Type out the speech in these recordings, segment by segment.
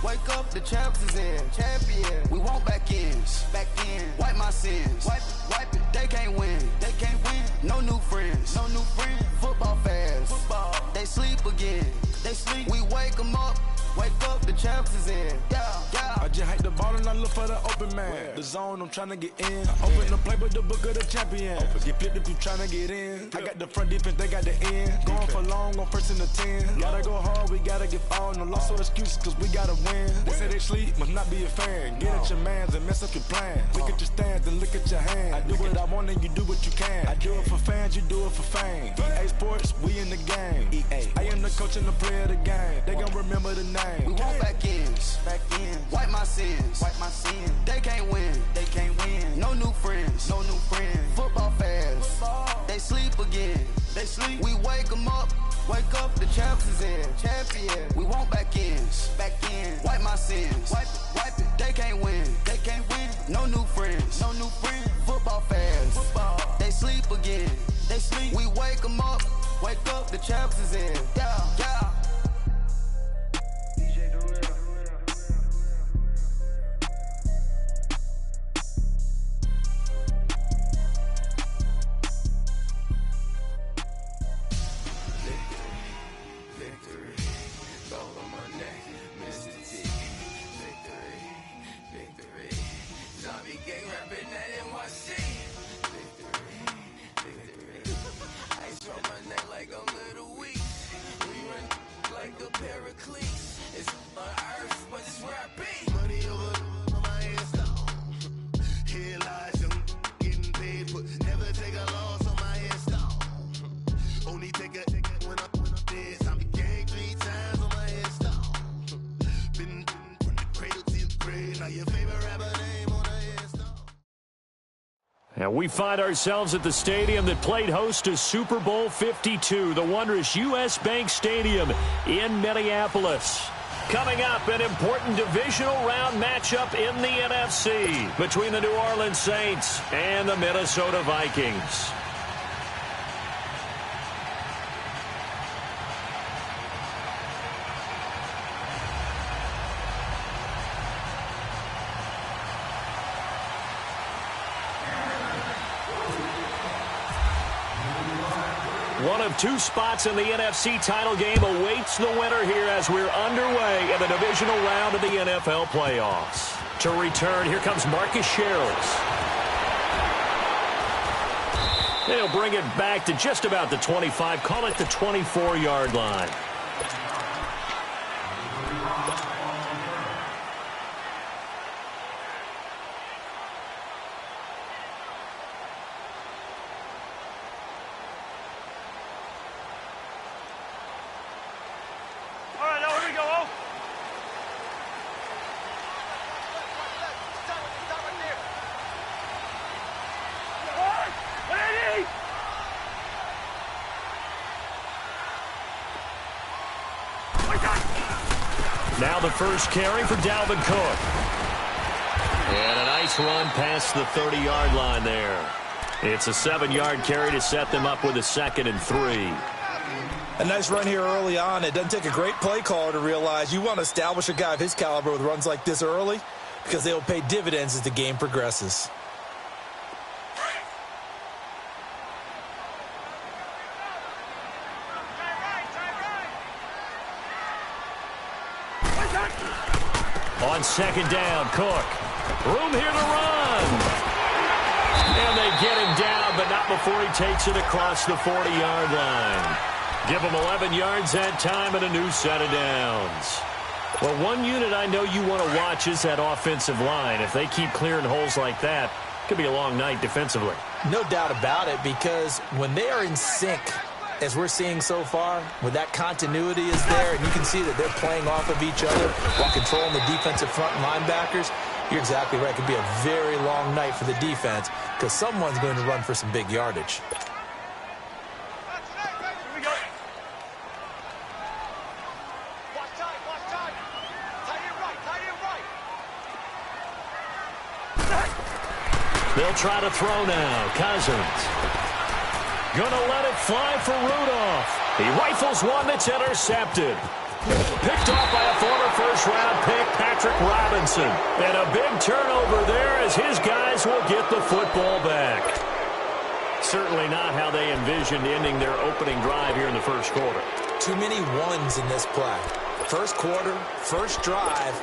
Wake up, the champs is in. Champion. We want back ends. Back in. Wipe my sins. Wipe it. They can't win. They can't win. No new friends. No new friends. Football fans. Football. They sleep again. They sleep. We wake them up. Wake up, the champs is in. Yeah, yeah. I just hate the ball and I look for the open man. Where? The zone, I'm trying to get in. I open the play with the book of the champion. Get flipped if you trying to get in. I got the front defense, they got the end. Going for long on first and the 10. Gotta go hard, we gotta get all. No loss or excuses, cause we gotta win. They say they sleep, must not be a fan. Get at your mans and mess up your plans. Look at your stands and look at your hands. I do what I want and you do what you can. I do it for fans, you do it for fame. EA Sports, we in the game. EA. I am the coach and the player of the game. They gon' remember the name. We want back ends. Back ends. Wipe my sins. Wipe my sins. They can't win. They can't win. No new friends. No new friends. Football fans. Football. They sleep again. They sleep. We wake them up. Wake up, the champs is in. Champion. We want back ends. Back ends. Wipe my sins. Wipe it. They can't win. They can't win. No new friends. No new friends. Football fans. Football. They sleep again. They sleep. We wake them up. Wake up, the champs is in. Yeah, yeah. And we find ourselves at the stadium that played host to Super Bowl 52, the wondrous U.S. Bank Stadium in Minneapolis. Coming up, an important divisional round matchup in the NFC between the New Orleans Saints and the Minnesota Vikings. One of two spots in the NFC title game awaits the winner here as we're underway in the divisional round of the NFL playoffs. To return, here comes Marcus Sherrills. They'll bring it back to just about the 25, call it the 24-yard line. Now the first carry for Dalvin Cook. And a nice run past the 30-yard line there. It's a 7-yard carry to set them up with a 2nd and 3. A nice run here early on. It doesn't take a great play caller to realize you want to establish a guy of his caliber with runs like this early because they will pay dividends as the game progresses. On 2nd down, Cook. Room here to run. And they get him down, but not before he takes it across the 40-yard line. Give him 11 yards that time and a new set of downs. Well, one unit I know you want to watch is that offensive line. If they keep clearing holes like that, it could be a long night defensively. No doubt about it, because when they are in sync, as we're seeing so far, when that continuity is there and you can see that they're playing off of each other while controlling the defensive front linebackers, you're exactly right. It could be a very long night for the defense because someone's going to run for some big yardage. They'll try to throw now. Cousins. Gonna let it fly for Rudolph. He rifles one that's intercepted. Picked off by a former first-round pick, Patrick Robinson. And a big turnover there as his guys will get the football back. Certainly not how they envisioned ending their opening drive here in the first quarter. Too many ones in this play. First quarter, first drive,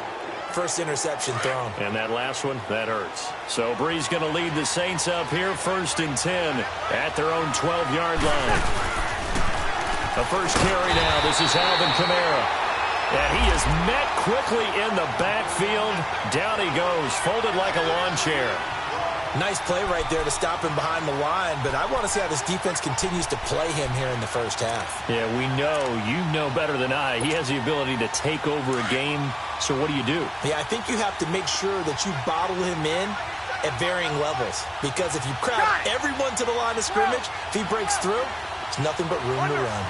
first interception thrown. And that last one, that hurts. So Bree's going to lead the Saints up here, 1st and 10 at their own 12-yard line. The first carry now. This is Alvin Kamara. And he is met quickly in the backfield. Down he goes, folded like a lawn chair. Nice play right there to stop him behind the line, but I want to see how this defense continues to play him here in the first half. Yeah, we know. You know better than I. He has the ability to take over a game. So what do you do? Yeah, I think you have to make sure that you bottle him in at varying levels. Because if you crowd everyone to the line of scrimmage, if he breaks through, it's nothing but room to run.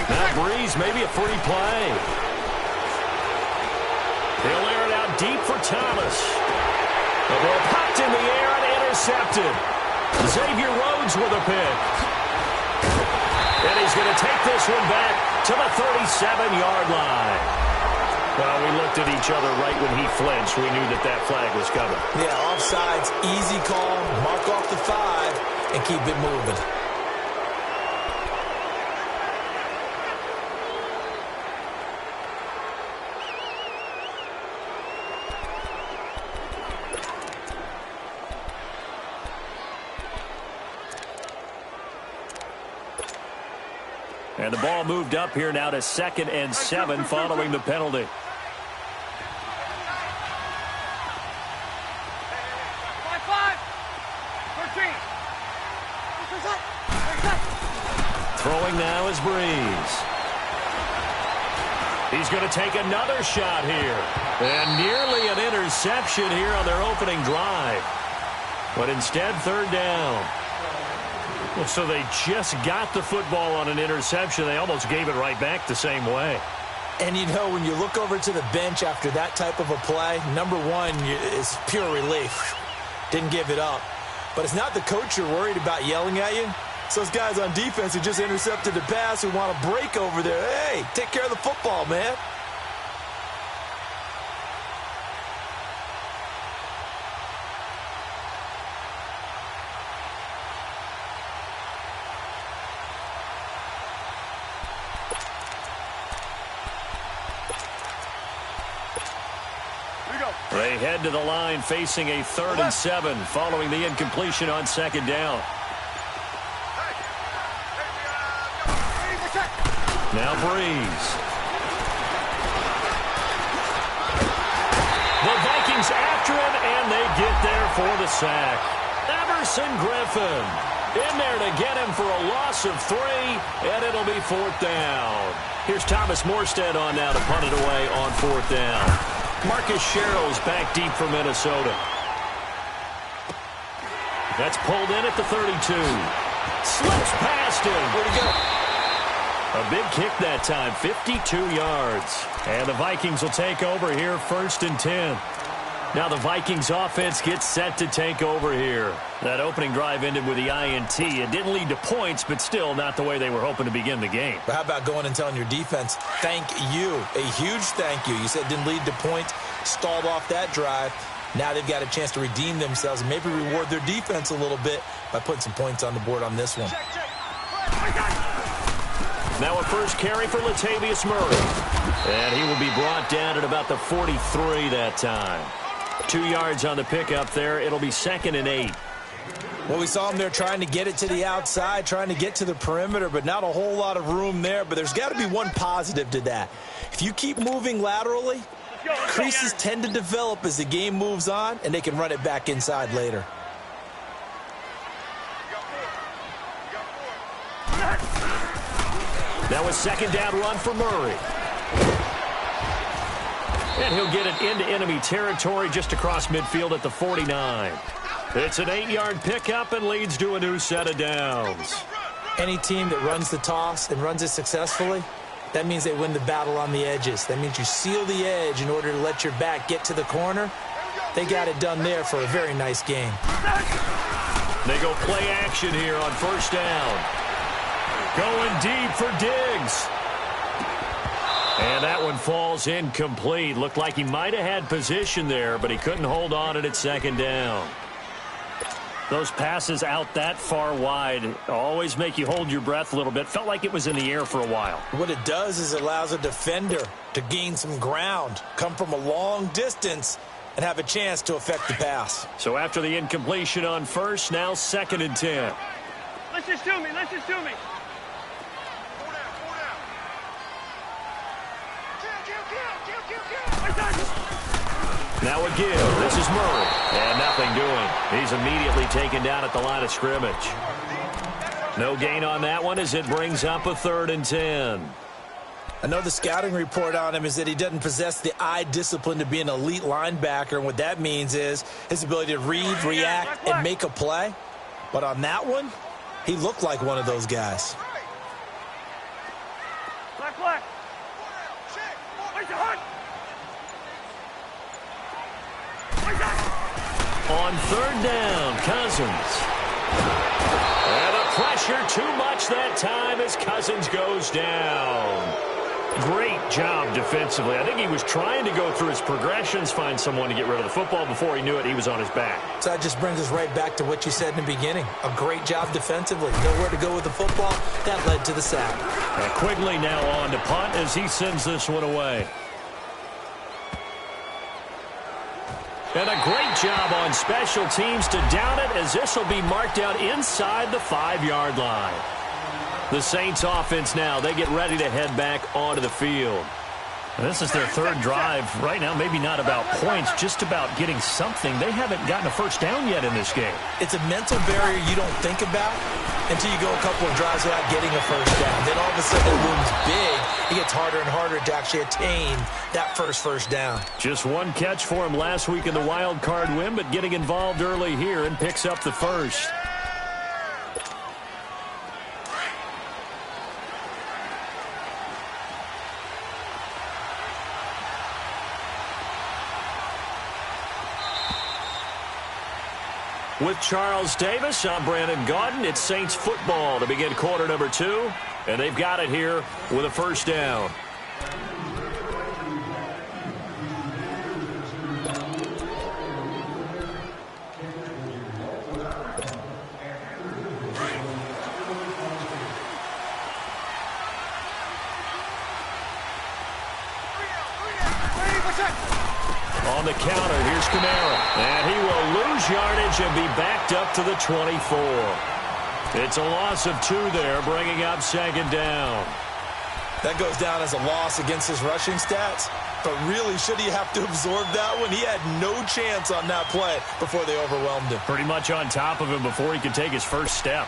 Now Breeze, maybe a free play. He'll air it out deep for Thomas. The ball popped in the air and intercepted. Xavier Rhodes with a pick. And he's going to take this one back to the 37-yard line. Well, we looked at each other right when he flinched. We knew that that flag was coming. Yeah, offsides, easy call, mark off the 5, and keep it moving. And the ball moved up here now to 2nd and 7 following the penalty. Throwing now is Breeze. He's going to take another shot here. And nearly an interception here on their opening drive. But instead, 3rd down. So they just got the football on an interception. They almost gave it right back the same way. And, you know, when you look over to the bench after that type of a play, number one is pure relief. Didn't give it up. But it's not the coach you're worried about yelling at you. It's those guys on defense who just intercepted the pass who want to break over there. Hey, take care of the football, man. They head to the line facing a 3rd and 7 following the incompletion on 2nd down. Now Breeze. The Vikings after him, and they get there for the sack. Everson Griffin in there to get him for a loss of 3, and it'll be 4th down. Here's Thomas Morstead on now to punt it away on 4th down. Marcus Sherrill's back deep for Minnesota. That's pulled in at the 32. Slips past him. Where'd he go? A big kick that time, 52 yards. And the Vikings will take over here, 1st and 10. Now the Vikings offense gets set to take over here. That opening drive ended with the INT. It didn't lead to points, but still not the way they were hoping to begin the game. But how about going and telling your defense, thank you, a huge thank you. You said it didn't lead to points, stalled off that drive. Now they've got a chance to redeem themselves and maybe reward their defense a little bit by putting some points on the board on this one. Now a first carry for Latavius Murray. And he will be brought down at about the 43 that time. 2 yards on the pickup there. It'll be 2nd and 8. Well, we saw him there trying to get it to the outside, trying to get to the perimeter, but not a whole lot of room there. But there's got to be one positive to that. If you keep moving laterally, creases tend to develop as the game moves on, and they can run it back inside later. Now a 2nd down run for Murray. And he'll get it into enemy territory just across midfield at the 49. It's an 8-yard pickup and leads to a new set of downs. Any team that runs the toss and runs it successfully, that means they win the battle on the edges. That means you seal the edge in order to let your back get to the corner. They got it done there for a very nice game. They go play action here on 1st down. Going deep for Diggs. And that one falls incomplete. Looked like he might have had position there, but he couldn't hold on at second down. Those passes out that far wide always make you hold your breath a little bit. Felt like it was in the air for a while. What it does is it allows a defender to gain some ground, come from a long distance, and have a chance to affect the pass. So after the incompletion on first, now 2nd and 10. Let's just do me. Now a give. This is Murray. And nothing doing. He's immediately taken down at the line of scrimmage. No gain on that one as it brings up a 3rd and 10. I know the scouting report on him is that he doesn't possess the eye discipline to be an elite linebacker. And what that means is his ability to read, react, and make a play. But on that one, he looked like one of those guys. Black. On 3rd down, Cousins. And the pressure too much that time as Cousins goes down. Great job defensively. I think he was trying to go through his progressions, find someone to get rid of the football. Before he knew it, he was on his back. So that just brings us right back to what you said in the beginning. A great job defensively. Nowhere to go with the football. That led to the sack. Quigley now on to punt as he sends this one away. And a great job on special teams to down it as this will be marked out inside the 5-yard line. The Saints offense now, they get ready to head back onto the field. This is their 3rd drive. Right now, maybe not about points, just about getting something. They haven't gotten a first down yet in this game. It's a mental barrier you don't think about until you go a couple of drives without getting a first down. Then all of a sudden it looms big. It gets harder and harder to actually attain that first down. Just one catch for him last week in the wild card win, but getting involved early here and picks up the first. With Charles Davis, I'm Brandon Gaudin. It's Saints football to begin quarter number 2, and they've got it here with a first down. On the counter, here's Kamara. And he will lose yardage and be backed up to the 24. It's a loss of 2 there, bringing up 2nd down. That goes down as a loss against his rushing stats. But really, should he have to absorb that one? He had no chance on that play before they overwhelmed him. Pretty much on top of him before he could take his first step.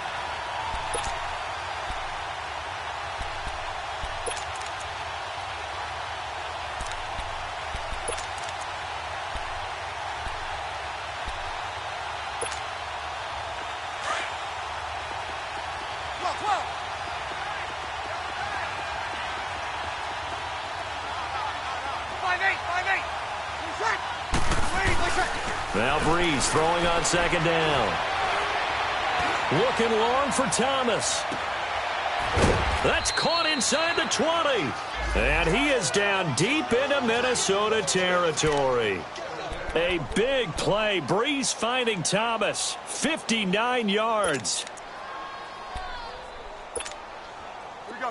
Now Breeze throwing on 2nd down. Looking long for Thomas. That's caught inside the 20. And he is down deep into Minnesota territory. A big play. Breeze finding Thomas. 59 yards.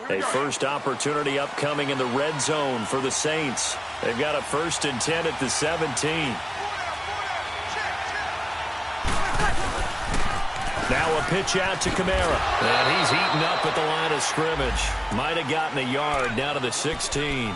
A first opportunity upcoming in the red zone for the Saints. They've got a 1st and 10 at the 17. Now a pitch out to Kamara. And he's eaten up at the line of scrimmage. Might have gotten a yard down to the 16.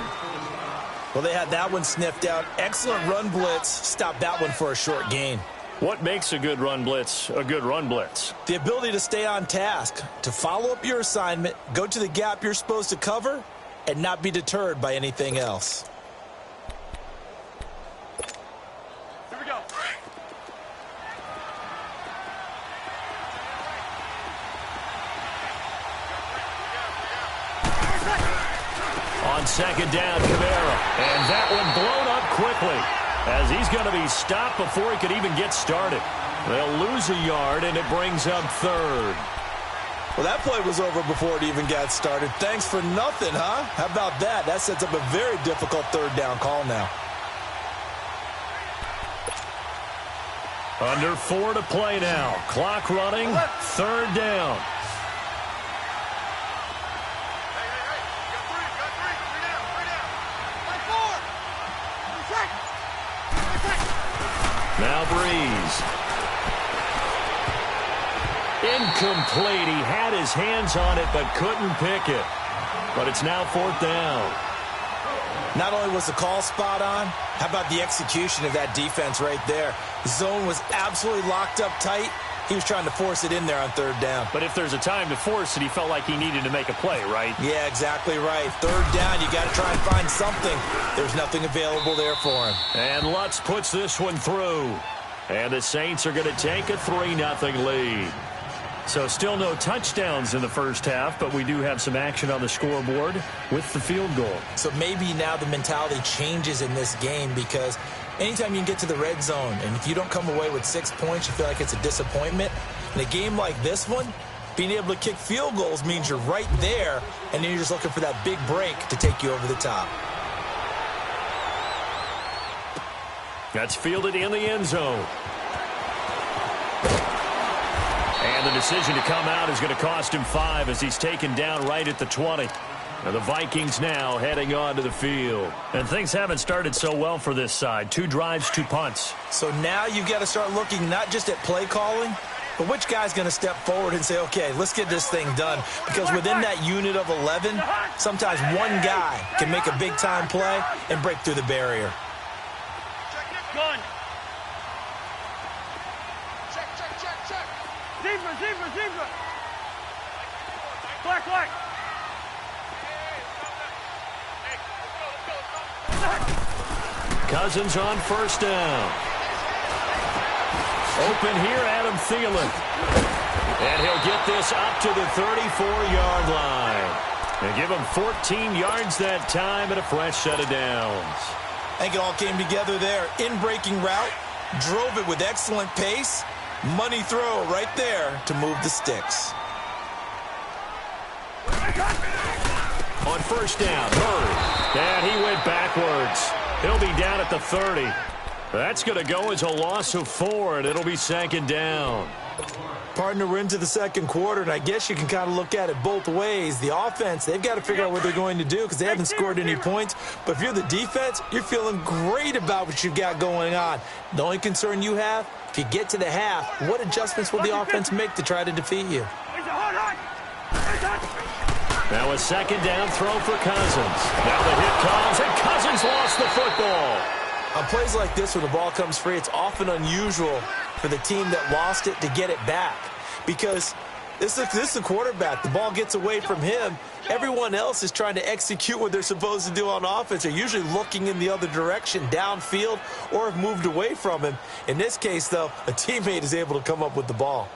Well, they had that one sniffed out. Excellent run blitz. Stopped that one for a short gain. What makes a good run blitz a good run blitz? The ability to stay on task, to follow up your assignment, go to the gap you're supposed to cover, and not be deterred by anything else. Here we go. On 2nd down, Kamara. And that one blown up quickly as he's going to be stopped before he could even get started. They'll lose a yard, and it brings up 3rd. Well, that play was over before it even got started. Thanks for nothing, huh? How about that? That sets up a very difficult third down call now. Under 4 to play now. Clock running. Third down. Now Breeze. Incomplete. He had his hands on it but couldn't pick it. But it's now fourth down. Not only was the call spot on, how about the execution of that defense right there? The zone was absolutely locked up tight. He was trying to force it in there on third down. But if there's a time to force it, he felt like he needed to make a play, right? Yeah, exactly right. Third down, you got to try and find something. There's nothing available there for him. And Lutz puts this one through. And the Saints are going to take a 3-0 lead. So still no touchdowns in the first half, but we do have some action on the scoreboard with the field goal. So maybe now the mentality changes in this game, because anytime you can get to the red zone, and if you don't come away with 6 points, you feel like it's a disappointment. In a game like this one, being able to kick field goals means you're right there, and then you're just looking for that big break to take you over the top. That's fielded in the end zone. And the decision to come out is going to cost him 5 as he's taken down right at the 20. And the Vikings now heading on to the field. And things haven't started so well for this side. 2 drives, 2 punts. So now you've got to start looking not just at play calling, but which guy's going to step forward and say, okay, let's get this thing done. Because within that unit of 11, sometimes one guy can make a big-time play and break through the barrier. Gun. Zebra. Black. Cousins on first down. Open here, Adam Thielen. And he'll get this up to the 34-yard line. And give him 14 yards that time and a fresh set of downs. I think it all came together there. In-breaking route, drove it with excellent pace. Money throw right there to move the sticks. On first down, Murray. And he went backwards. He'll be down at the 30. That's going to go as a loss of 4, and it'll be second down. Partner, we're into the second quarter, and I guess you can kind of look at it both ways. The offense, they've got to figure out what they're going to do because they haven't scored any points. But if you're the defense, you're feeling great about what you've got going on. The only concern you have, if you get to the half, what adjustments will the offense make to try to defeat you? Now a second down throw for Cousins. Now the hit comes, and Cousins lost the football. On plays like this, when the ball comes free, it's often unusual for the team that lost it to get it back. Because this is the quarterback. The ball gets away from him. Everyone else is trying to execute what they're supposed to do on offense. They're usually looking in the other direction, downfield, or have moved away from him. In this case, though, a teammate is able to come up with the ball.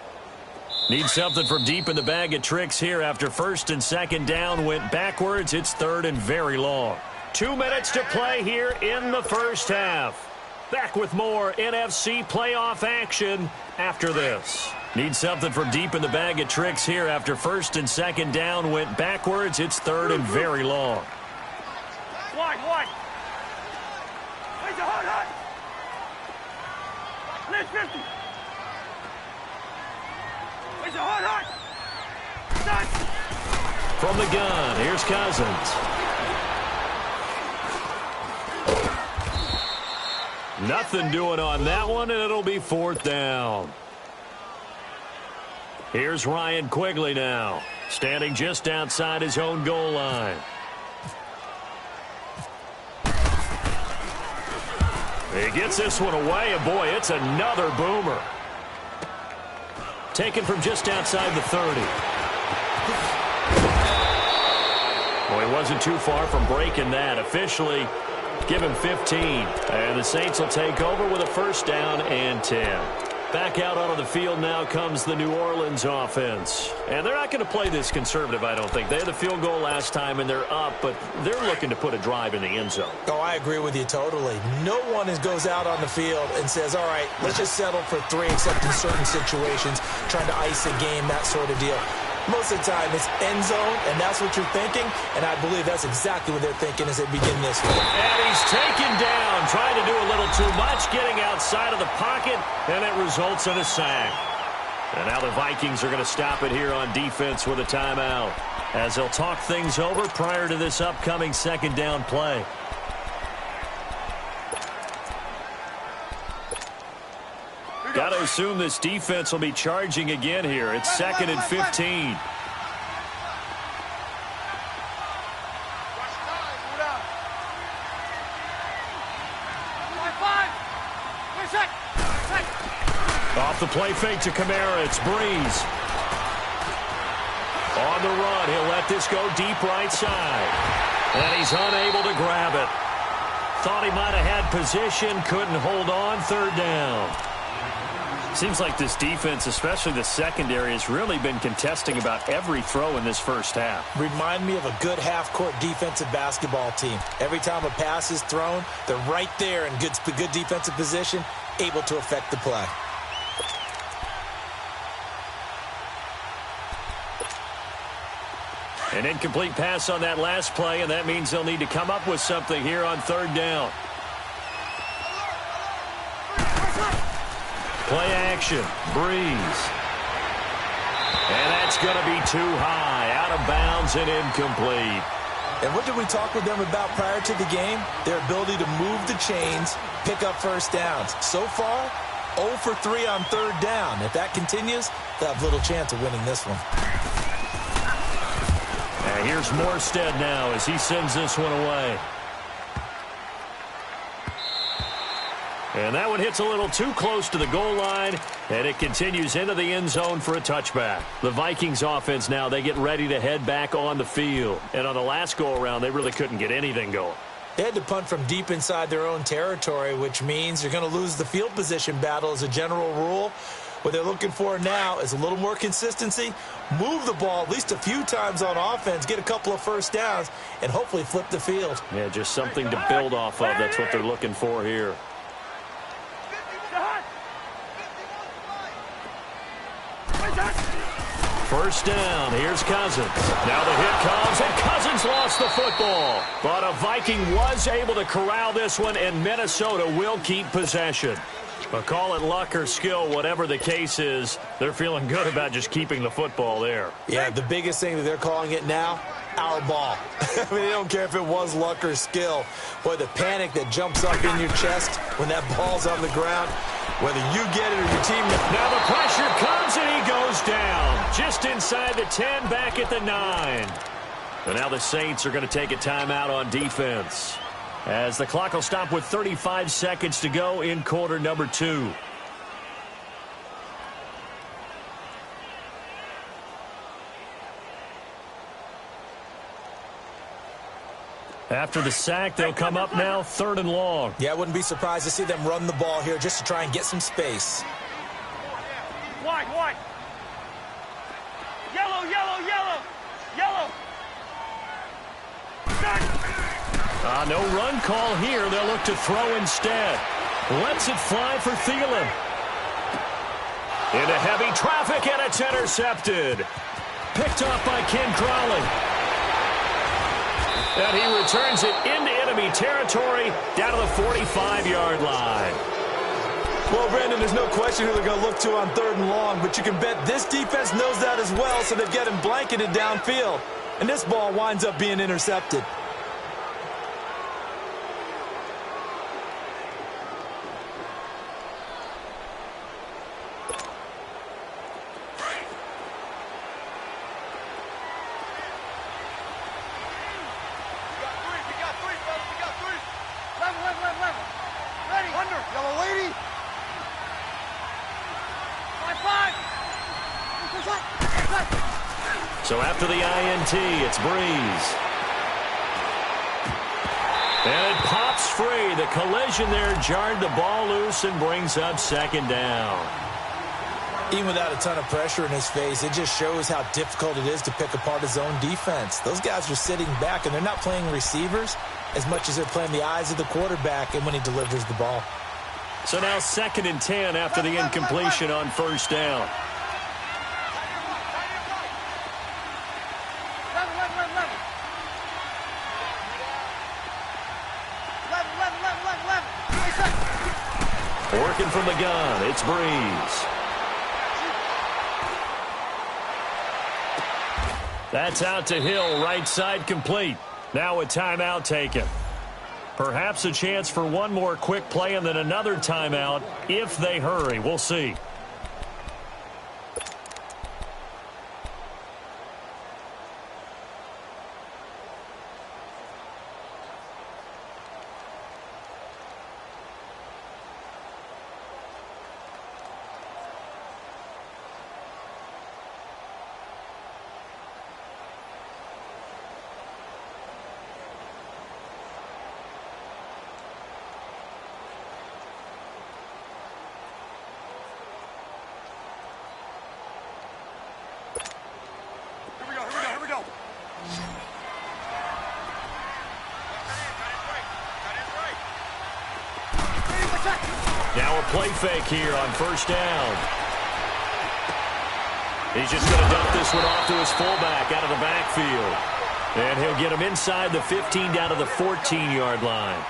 Need something from deep in the bag of tricks here after first and second down went backwards. It's third and very long. 2 minutes to play here in the first half. Back with more NFC playoff action after this. Need something from deep in the bag of tricks here after first and second down went backwards. It's third and very long. Wide. Where's the hard? Let's 50. Where's the hard? From the gun, here's Cousins. Nothing doing on that one, and it'll be fourth down. Here's Ryan Quigley now, standing just outside his own goal line. He gets this one away, and boy, it's another boomer. Taken from just outside the 30. Well, he wasn't too far from breaking that. Officially, give him 15. And the Saints will take over with a first down and 10. Back out onto the field now comes the New Orleans offense. And they're not going to play this conservative, I don't think. They had the field goal last time, and they're up, but they're looking to put a drive in the end zone. Oh, I agree with you totally. No one goes out on the field and says, all right, let's just settle for 3, except in certain situations, trying to ice a game, that sort of deal. Most of the time, it's end zone, and that's what you're thinking, and I believe that's exactly what they're thinking as they begin this one. And he's taken down, trying to do a little too much, getting outside of the pocket, and it results in a sack. And now the Vikings are going to stop it here on defense with a timeout, as they'll talk things over prior to this upcoming second down play. Got to assume this defense will be charging again here. It's 2nd and 15. Off the play fake to Kamara. It's Breeze. On the run, he'll let this go deep right side. And he's unable to grab it. Thought he might have had position, couldn't hold on, 3rd down. Seems like this defense, especially the secondary, has really been contesting about every throw in this first half. Remind me of a good half-court defensive basketball team. Every time a pass is thrown, they're right there in good defensive position, able to affect the play. An incomplete pass on that last play, and that means they'll need to come up with something here on 3rd down. Play action, Breeze. And that's going to be too high, out of bounds and incomplete. And what did we talk with them about prior to the game? Their ability to move the chains, pick up first downs. So far, 0 for 3 on 3rd down. If that continues, they'll have little chance of winning this one. And here's Morstead now as he sends this one away. And that one hits a little too close to the goal line, and it continues into the end zone for a touchback. The Vikings offense now, they get ready to head back on the field. And on the last go-around, they really couldn't get anything going. They had to punt from deep inside their own territory, which means you're going to lose the field position battle as a general rule. What they're looking for now is a little more consistency, move the ball at least a few times on offense, get a couple of first downs, and hopefully flip the field. Yeah, just something to build off of. That's what they're looking for here. First down, here's Cousins. Now the hit comes, and Cousins lost the football. But a Viking was able to corral this one, and Minnesota will keep possession. But call it luck or skill, whatever the case is, they're feeling good about just keeping the football there. Yeah, the biggest thing that they're calling it now, our ball. I mean, they don't care if it was luck or skill. Boy, the panic that jumps up in your chest when that ball's on the ground, whether you get it or your team. Now the pressure comes, and he goes down. Just inside the 10, back at the 9. And now the Saints are going to take a timeout on defense, as the clock will stop with 35 seconds to go in quarter number 2. After the sack, they'll come up now 3rd and long. Yeah, I wouldn't be surprised to see them run the ball here just to try and get some space. Wide, wide. Yellow, yellow, yellow. Yellow. No run call here. They'll look to throw instead. Lets it fly for Thielen. Into heavy traffic, and it's intercepted. Picked off by Ken Crawley. And he returns it into enemy territory down to the 45-yard line. Well, Brandon, there's no question who they're going to look to on 3rd and long, but you can bet this defense knows that as well, so they've got him blanketed downfield. And this ball winds up being intercepted. So after the INT, it's Breeze. And it pops free. The collision there jarred the ball loose and brings up 2nd down. Even without a ton of pressure in his face, it just shows how difficult it is to pick apart his own defense. Those guys are sitting back, and they're not playing receivers as much as they're playing the eyes of the quarterback and when he delivers the ball. So now 2nd and 10 after the incompletion on 1st down. Working from the gun, it's Breeze. That's out to Hill, right side complete. Now a timeout taken. Perhaps a chance for one more quick play and then another timeout if they hurry. We'll see. Now a play fake here on first down. He's just going to dump this one off to his fullback out of the backfield. And he'll get him inside the 15 down to the 14-yard line.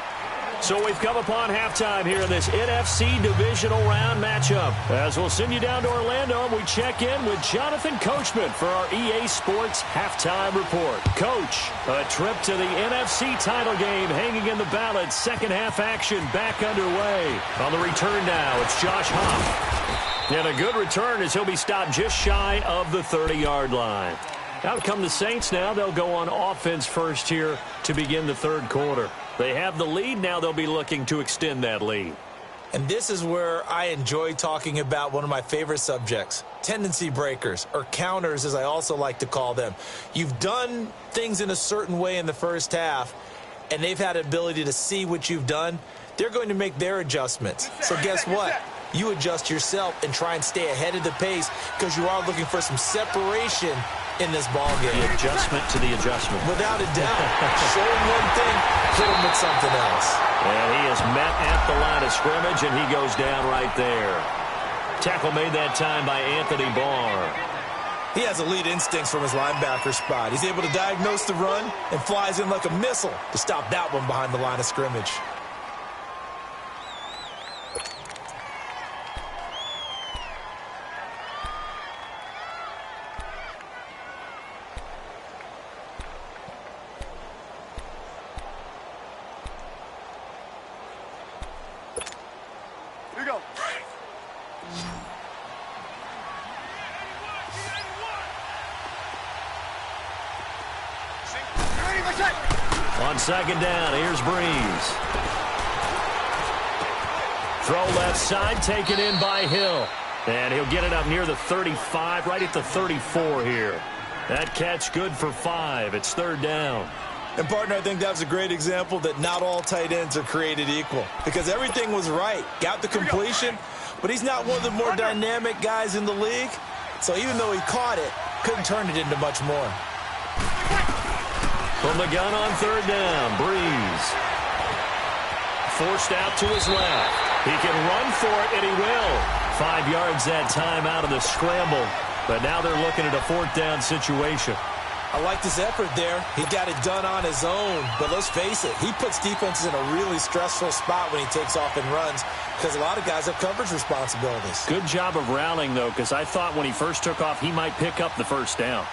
So we've come upon halftime here in this NFC divisional round matchup. As we'll send you down to Orlando, and we check in with Jonathan Coachman for our EA Sports Halftime Report. Coach, a trip to the NFC title game hanging in the balance. Second half action back underway. On the return now, it's Josh Huff. And a good return as he'll be stopped just shy of the 30-yard line. Out come the Saints now. They'll go on offense first here to begin the third quarter. They have the lead. Now they'll be looking to extend that lead. And this is where I enjoy talking about one of my favorite subjects, tendency breakers, or counters as I also like to call them. You've done things in a certain way in the first half, and they've had the ability to see what you've done. They're going to make their adjustments. So guess what? You adjust yourself and try and stay ahead of the pace because you are looking for some separation in this ball game. The adjustment to the adjustment. Without a doubt. Show him one thing, hit him with something else. And he is met at the line of scrimmage, and he goes down right there. Tackle made that time by Anthony Barr. He has elite instincts from his linebacker spot. He's able to diagnose the run and flies in like a missile to stop that one behind the line of scrimmage. On second down, here's Breeze. Throw left side, taken in by Hill. And he'll get it up near the 35, right at the 34 here. That catch good for 5. It's third down. And, partner, I think that was a great example that not all tight ends are created equal. Because everything was right. Got the completion, but he's not one of the more dynamic guys in the league. So even though he caught it, couldn't turn it into much more. From the gun on third down, Breeze. Forced out to his left. He can run for it, and he will. 5 yards that time out of the scramble. But now they're looking at a fourth down situation. I like this effort there. He got it done on his own. But let's face it, he puts defenses in a really stressful spot when he takes off and runs because a lot of guys have coverage responsibilities. Good job of rallying, though, because I thought when he first took off, he might pick up the first down.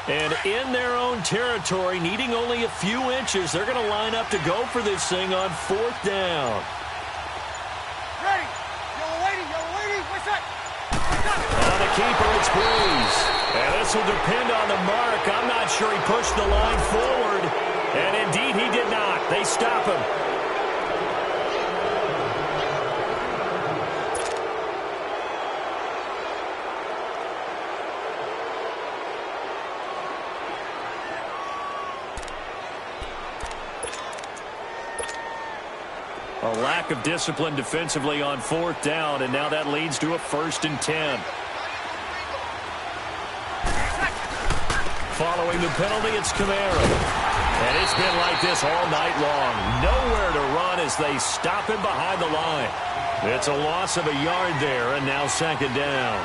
And in their own territory, needing only a few inches, they're going to line up to go for this thing on fourth down. Ready. Yellow lady, what's that? On the keeper, it's Breeze. And this will depend on the mark. I'm not sure he pushed the line forward. And indeed, he did not. They stop him. A lack of discipline defensively on fourth down, and now that leads to a 1st and 10. Following the penalty, it's Camaro. And it's been like this all night long. Nowhere to run as they stop him behind the line. It's a loss of a yard there, and now second down.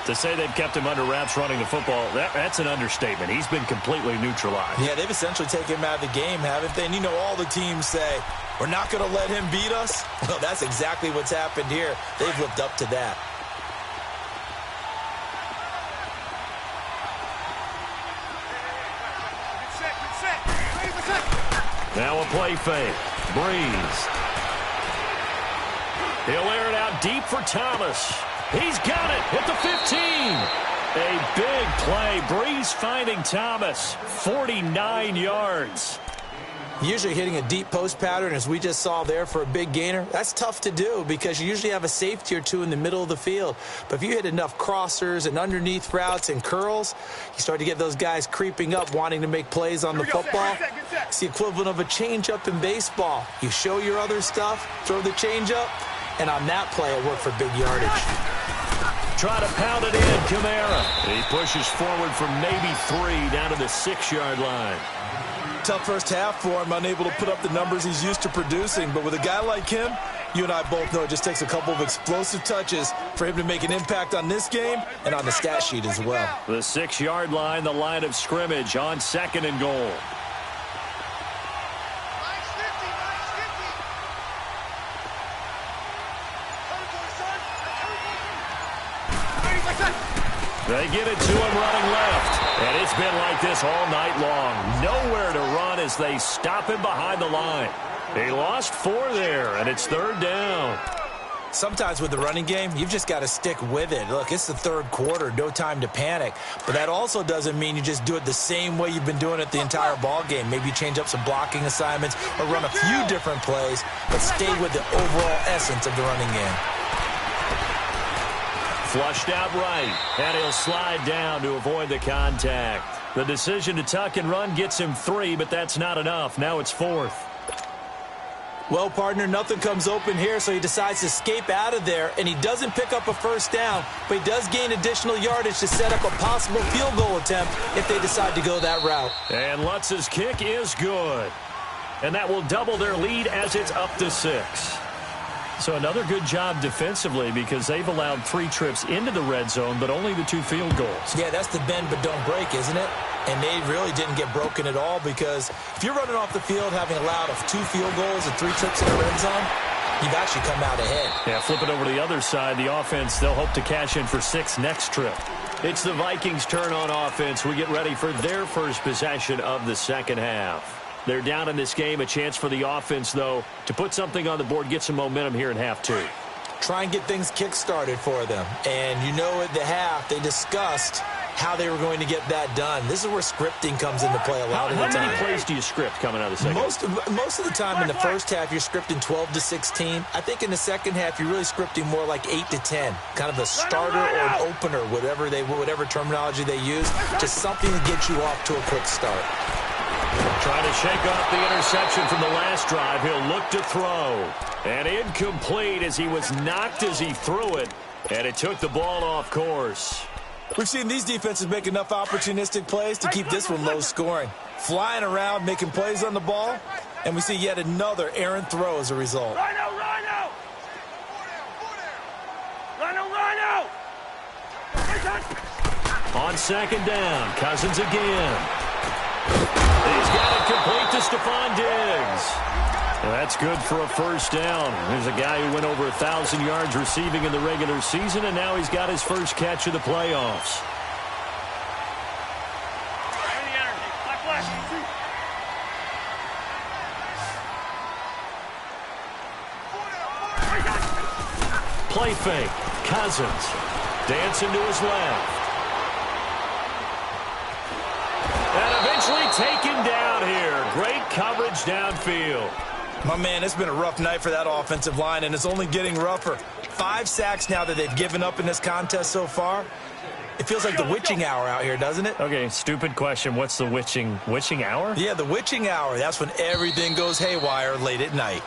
To say they've kept him under wraps running the football, that's an understatement. He's been completely neutralized. Yeah, they've essentially taken him out of the game, haven't they? And you know all the teams say, we're not going to let him beat us. Well, that's exactly what's happened here. They've lived up to that. Now a play fake. Breeze. He'll air it out deep for Thomas. He's got it at the 15. A big play. Breeze finding Thomas. 49 yards. Usually hitting a deep post pattern, as we just saw there, for a big gainer, that's tough to do because you usually have a safety or two in the middle of the field. But if you hit enough crossers and underneath routes and curls, you start to get those guys creeping up, wanting to make plays on the football. It's the equivalent of a changeup in baseball. You show your other stuff, throw the changeup, and on that play, it worked for big yardage. Try to pound it in, Kamara. He pushes forward for maybe 3 down to the 6-yard line. Tough first half for him, unable to put up the numbers he's used to producing. But with a guy like him, you and I both know it just takes a couple of explosive touches for him to make an impact on this game and on the stat sheet as well. The 6-yard line, the line of scrimmage on 2nd and goal. They get it to him running left. And it's been like this all night long. Nowhere to run as they stop him behind the line. He lost 4 there, and it's 3rd down. Sometimes with the running game, you've just got to stick with it. Look, it's the 3rd quarter, no time to panic. But that also doesn't mean you just do it the same way you've been doing it the entire ball game. Maybe you change up some blocking assignments or run a few different plays, but stay with the overall essence of the running game. Flushed out right, and he'll slide down to avoid the contact. The decision to tuck and run gets him 3, but that's not enough. Now it's 4th. Well, partner, nothing comes open here, so he decides to escape out of there, and he doesn't pick up a first down, but he does gain additional yardage to set up a possible field goal attempt if they decide to go that route. And Lutz's kick is good. And that will double their lead as it's up to 6. So another good job defensively because they've allowed 3 trips into the red zone, but only the 2 field goals. Yeah, that's the bend but don't break, isn't it? And they really didn't get broken at all because if you're running off the field having allowed 2 field goals and 3 trips in the red zone, you've actually come out ahead. Yeah, flip it over to the other side. The offense, they'll hope to cash in for 6 next trip. It's the Vikings' turn on offense. We get ready for their first possession of the second half. They're down in this game. A chance for the offense, though, to put something on the board, get some momentum here in half 2. Try and get things kick-started for them. And you know at the half, they discussed how they were going to get that done. This is where scripting comes into play a lot of the time. How many plays do you script coming out of the second? Most of the time in the first half, you're scripting 12 to 16. I think in the second half, you're really scripting more like 8 to 10. Kind of a starter or an opener, whatever terminology they use. Just something to get you off to a quick start. Trying to shake off the interception from the last drive. He'll look to throw. And incomplete as he was knocked as he threw it. And it took the ball off course. We've seen these defenses make enough opportunistic plays to keep this one low scoring. Flying around, making plays on the ball. And we see yet another errant throw as a result. Rhino! On second down, Cousins again. He's got it complete to Stephon Diggs. And that's good for a first down. There's a guy who went over 1,000 yards receiving in the regular season, and now he's got his first catch of the playoffs. Play fake. Cousins dancing to his left. And eventually taken down here. Great coverage downfield. My man, it's been a rough night for that offensive line, and it's only getting rougher. 5 sacks now that they've given up in this contest so far. It feels like the witching hour out here, doesn't it? Okay, stupid question. What's the witching hour? Yeah, the witching hour. That's when everything goes haywire late at night.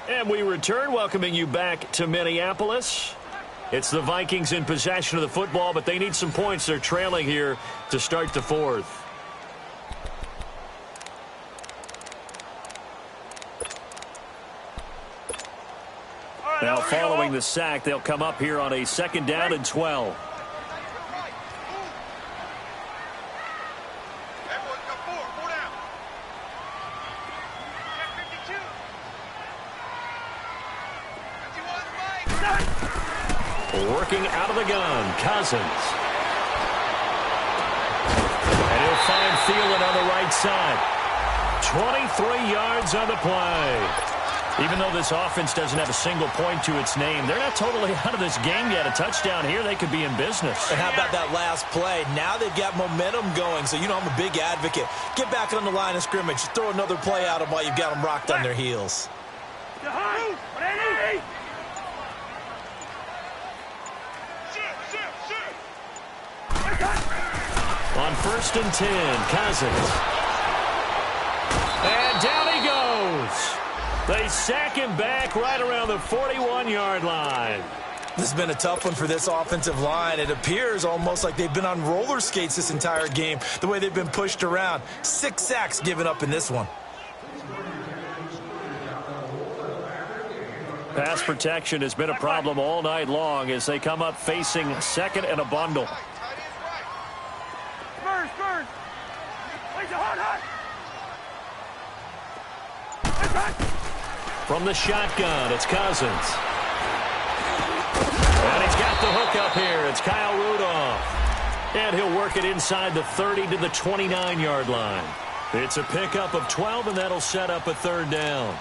And we return, welcoming you back to Minneapolis. It's the Vikings in possession of the football, but they need some points. They're trailing here to start the 4th. Now, following the sack, they'll come up here on a 2nd down and 12. Working out of the gun, Cousins. And he'll find Thielen on the right side. 23 yards on the play. Even though this offense doesn't have a single point to its name, they're not totally out of this game yet. A touchdown here, they could be in business. And how about that last play? Now they've got momentum going, so you know I'm a big advocate. Get back on the line of scrimmage. Throw another play at them while you've got them rocked on their heels. On 1st and 10, Cousins. And down he goes. They sack him back right around the 41-yard line. This has been a tough one for this offensive line. It appears almost like they've been on roller skates this entire game, the way they've been pushed around. 6 sacks given up in this one. Pass protection has been a problem all night long as they come up facing 2nd and a bundle. From the shotgun, it's Cousins. And he's got the hook up here. It's Kyle Rudolph. And he'll work it inside the 30 to the 29-yard line. It's a pickup of 12, and that'll set up a 3rd down.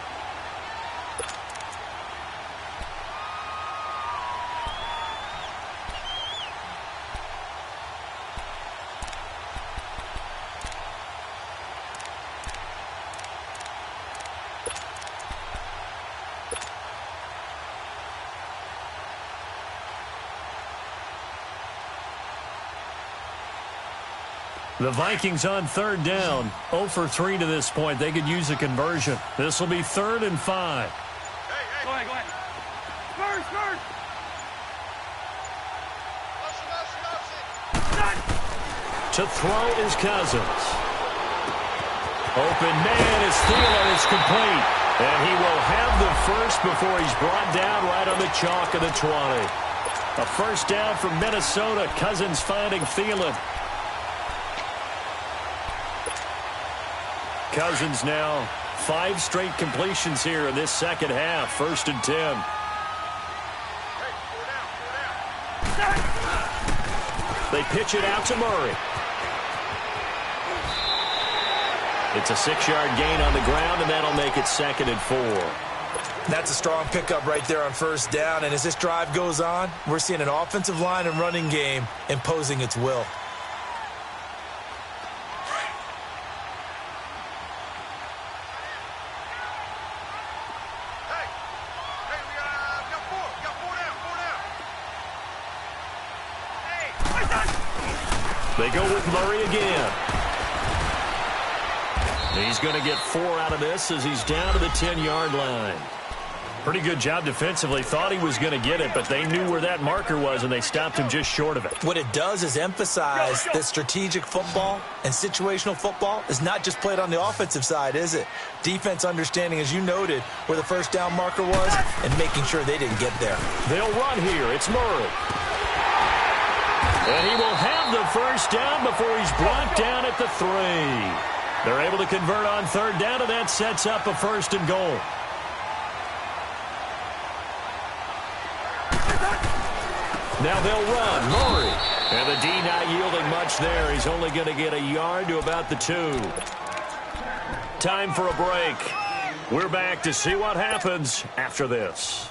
The Vikings on 3rd down. 0 for 3 to this point. They could use a conversion. This will be 3rd and 5. Go ahead. Spurs. To throw is Cousins. Open man is Thielen. It's complete. And he will have the first before he's brought down right on the chalk of the 20. A 1st down from Minnesota. Cousins finding Thielen. Cousins now 5 straight completions here in this 2nd half. 1st and 10. They pitch it out to Murray. It's a 6-yard gain on the ground, and that'll make it 2nd and 4. That's a strong pickup right there on 1st down. And as this drive goes on, we're seeing an offensive line and running game imposing its will. They go with Murray again. He's going to get 4 out of this as he's down to the 10-yard line. Pretty good job defensively. Thought he was going to get it, but they knew where that marker was, and they stopped him just short of it. What it does is emphasize that strategic football and situational football is not just played on the offensive side, is it? Defense understanding, as you noted, where the 1st down marker was and making sure they didn't get there. They'll run here. It's Murray. And he will have the 1st down before he's brought down at the 3. They're able to convert on 3rd down, and that sets up a 1st and goal. Now they'll run. Murray. And the D not yielding much there. He's only going to get a yard to about the 2. Time for a break. We're back to see what happens after this.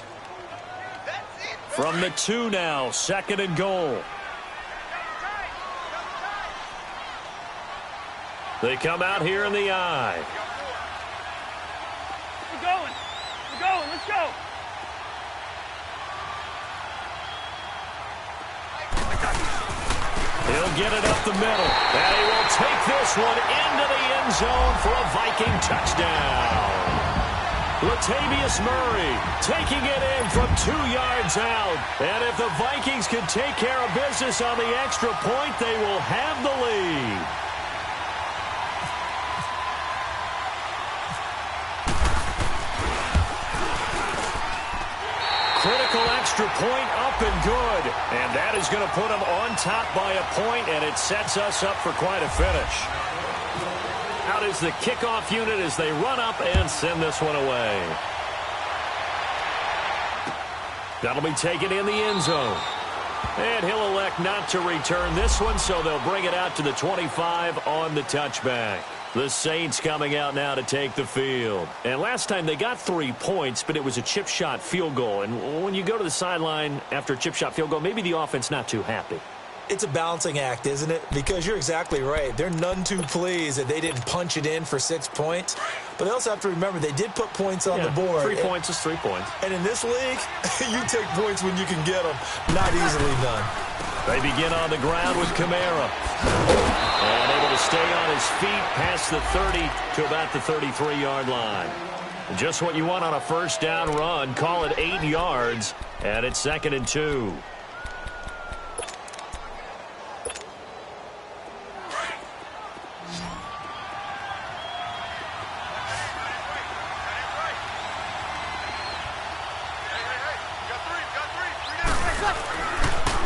From the 2 now, 2nd and goal. They come out here in the I. We're going. Let's go. He'll get it up the middle. And he will take this one into the end zone for a Viking touchdown. Latavius Murray taking it in from 2 yards out. And if the Vikings can take care of business on the extra point, they will have the lead. Critical extra point up and good. And that is going to put them on top by a point, and it sets us up for quite a finish. Out is the kickoff unit as they run up and send this one away. That'll be taken in the end zone. And he'll elect not to return this one, so they'll bring it out to the 25 on the touchback. The Saints coming out now to take the field. And last time they got 3 points, but it was a chip shot field goal. And when you go to the sideline after a chip shot field goal, maybe the offense not too happy. It's a balancing act, isn't it? Because you're exactly right. They're none too pleased that they didn't punch it in for 6 points. But they also have to remember they did put points on the board. 3 points is 3 points. And in this league, you take points when you can get them. Not easily done. They begin on the ground with Kamara. And able to stay on his feet past the 30 to about the 33-yard line. Just what you want on a first down run. Call it 8 yards. And it's 2nd and 2.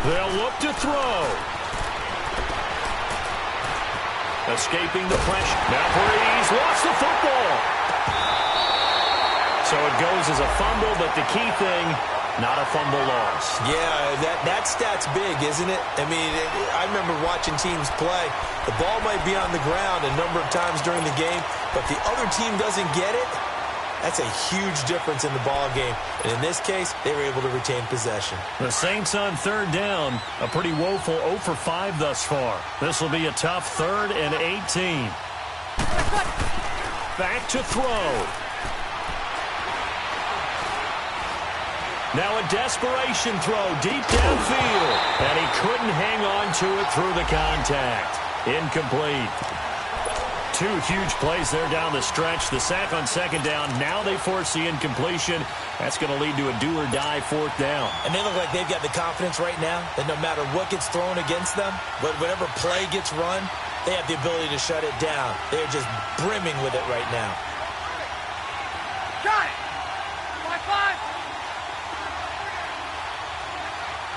They'll look to throw. Escaping the pressure. Now Breeze lost the football. So it goes as a fumble, but the key thing, not a fumble loss. Yeah, that stat's big, isn't it? I mean, I remember watching teams play. The ball might be on the ground a number of times during the game, but the other team doesn't get it. That's a huge difference in the ball game. And in this case, they were able to retain possession. The Saints on 3rd down. A pretty woeful 0 for 5 thus far. This will be a tough 3rd and 18. Back to throw. Now a desperation throw deep downfield. And he couldn't hang on to it through the contact. Incomplete. 2 huge plays there down the stretch. The sack on 2nd down. Now they force the incompletion. That's going to lead to a do-or-die 4th down. And they look like they've got the confidence right now that no matter what gets thrown against them, whatever play gets run, they have the ability to shut it down. They're just brimming with it right now. Got it! 5-5!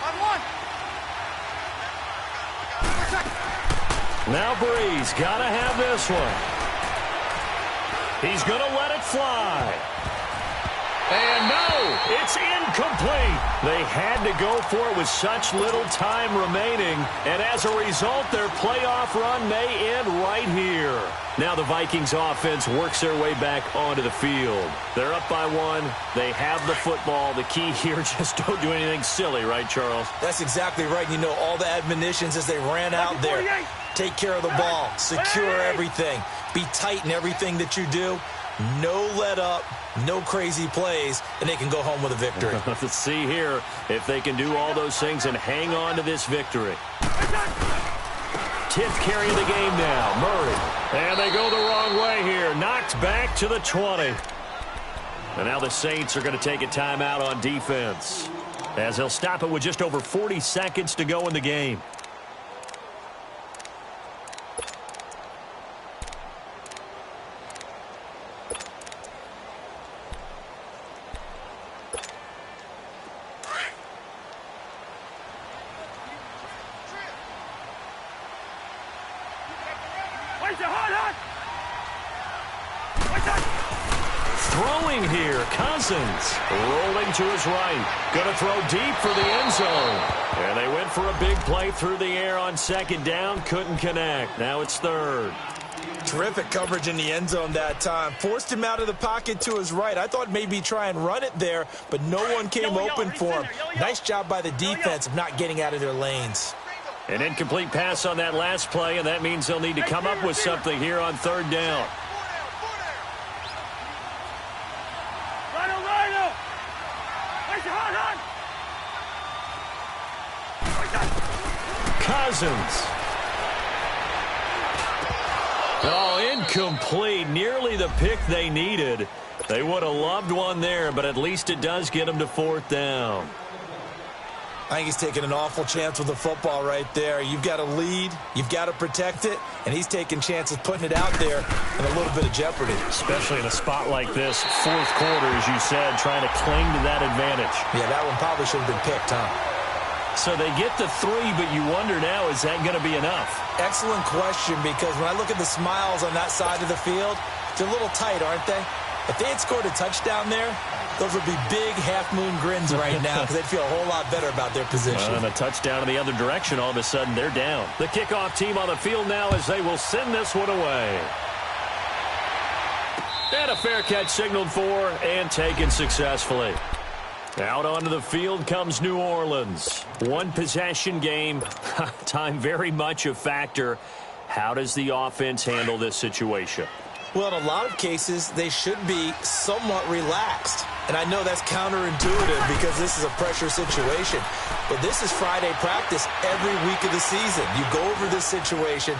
5-1! Now Breeze got to have this one. He's going to let it fly. And no, it's incomplete. They had to go for it with such little time remaining. And as a result, their playoff run may end right here. Now the Vikings offense works their way back onto the field. They're up by 1. They have the football. The key here, just don't do anything silly, right, Charles? That's exactly right. You know, all the admonitions as they ran out there. Take care of the ball. Secure everything. Be tight in everything that you do. No let up. No crazy plays. And they can go home with a victory. Let's see here if they can do all those things and hang on to this victory. 10th carry of the game now. Murray. And they go the wrong way here. Knocked back to the 20. And now the Saints are going to take a timeout on defense, as they'll stop it with just over 40 seconds to go in the game. Throwing here, Cousins rolling to his right. Going to throw deep for the end zone. And they went for a big play through the air on 2nd down. Couldn't connect. Now it's 3rd. Terrific coverage in the end zone that time. Forced him out of the pocket to his right. I thought maybe try and run it there, but no one came open for him. Nice job by the defense of not getting out of their lanes. An incomplete pass on that last play, and that means they'll need to come up with something here on 3rd down. Cousins. Oh, incomplete. Nearly the pick they needed. They would have loved one there, but at least it does get them to 4th down. I think he's taking an awful chance with the football right there. You've got to lead, you've got to protect it, and he's taking chances putting it out there in a little bit of jeopardy. Especially in a spot like this, fourth quarter, as you said, trying to cling to that advantage. Yeah, that one probably should have been picked, huh? So they get the 3, but you wonder now, is that going to be enough? Excellent question, because when I look at the smiles on that side of the field, they're a little tight, aren't they? If they had scored a touchdown there, those would be big half-moon grins right now because they'd feel a whole lot better about their position. And a touchdown in the other direction, all of a sudden they're down. The kickoff team on the field now as they will send this one away. And a fair catch signaled for and taken successfully. Out onto the field comes New Orleans. One possession game. Time very much a factor. How does the offense handle this situation? Well, in a lot of cases, they should be somewhat relaxed. And I know that's counterintuitive because this is a pressure situation. But this is Friday practice every week of the season. You go over this situation,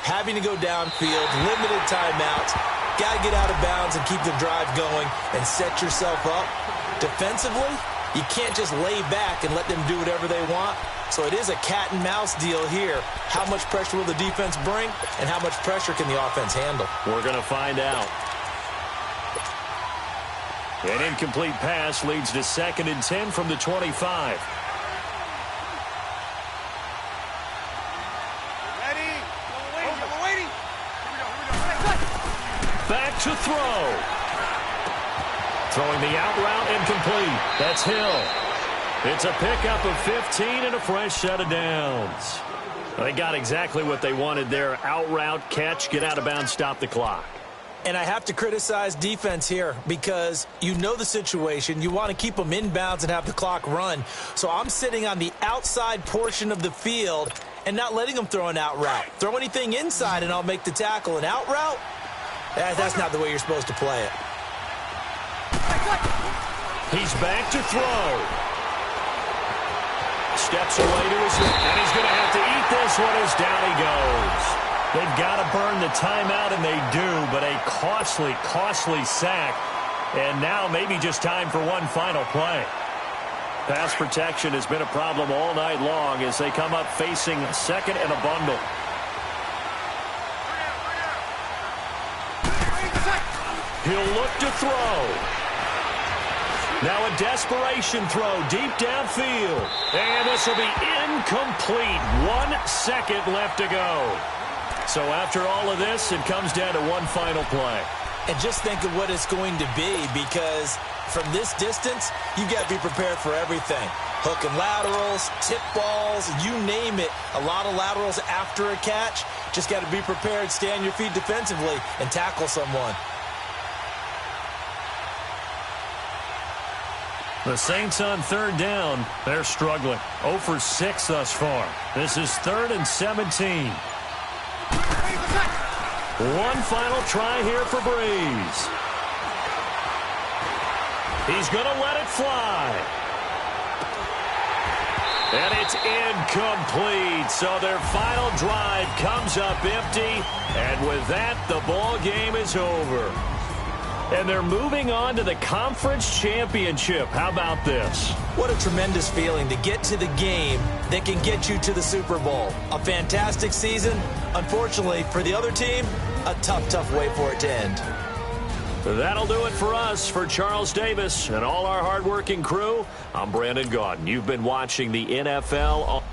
having to go downfield, limited timeouts, got to get out of bounds and keep the drive going and set yourself up. Defensively, you can't just lay back and let them do whatever they want. So it is a cat-and-mouse deal here. How much pressure will the defense bring, and how much pressure can the offense handle? We're going to find out. An incomplete pass leads to 2nd and 10 from the 25. Ready? We're waiting. Back to throw. Throwing the out route incomplete. That's Hill. It's a pickup of 15 and a fresh set of downs. They got exactly what they wanted there. Out route, catch, get out of bounds, stop the clock. And I have to criticize defense here because you know the situation. You want to keep them inbounds and have the clock run. So I'm sitting on the outside portion of the field and not letting them throw an out route. Throw anything inside and I'll make the tackle. An out route? That's not the way you're supposed to play it. He's back to throw. Steps away to his left, and he's going to have to eat this one as down he goes. They've got to burn the timeout, and they do, but a costly, costly sack. And now maybe just time for one final play. Pass protection has been a problem all night long as they come up facing 2nd and a bundle. He'll look to throw. Now a desperation throw deep downfield. And this will be incomplete. 1 second left to go. So after all of this, it comes down to one final play. And just think of what it's going to be because from this distance, you've got to be prepared for everything. Hook and laterals, tip balls, you name it. A lot of laterals after a catch. Just got to be prepared, stay on your feet defensively, and tackle someone. The Saints on 3rd down. They're struggling. 0 for 6 thus far. This is 3rd and 17. One final try here for Breeze. He's going to let it fly. And it's incomplete. So their final drive comes up empty. And with that, the ball game is over. And they're moving on to the conference championship. How about this? What a tremendous feeling to get to the game that can get you to the Super Bowl. A fantastic season. Unfortunately, for the other team, a tough, tough way for it to end. That'll do it for us. For Charles Davis and all our hardworking crew, I'm Brandon Gaudin. You've been watching the NFL.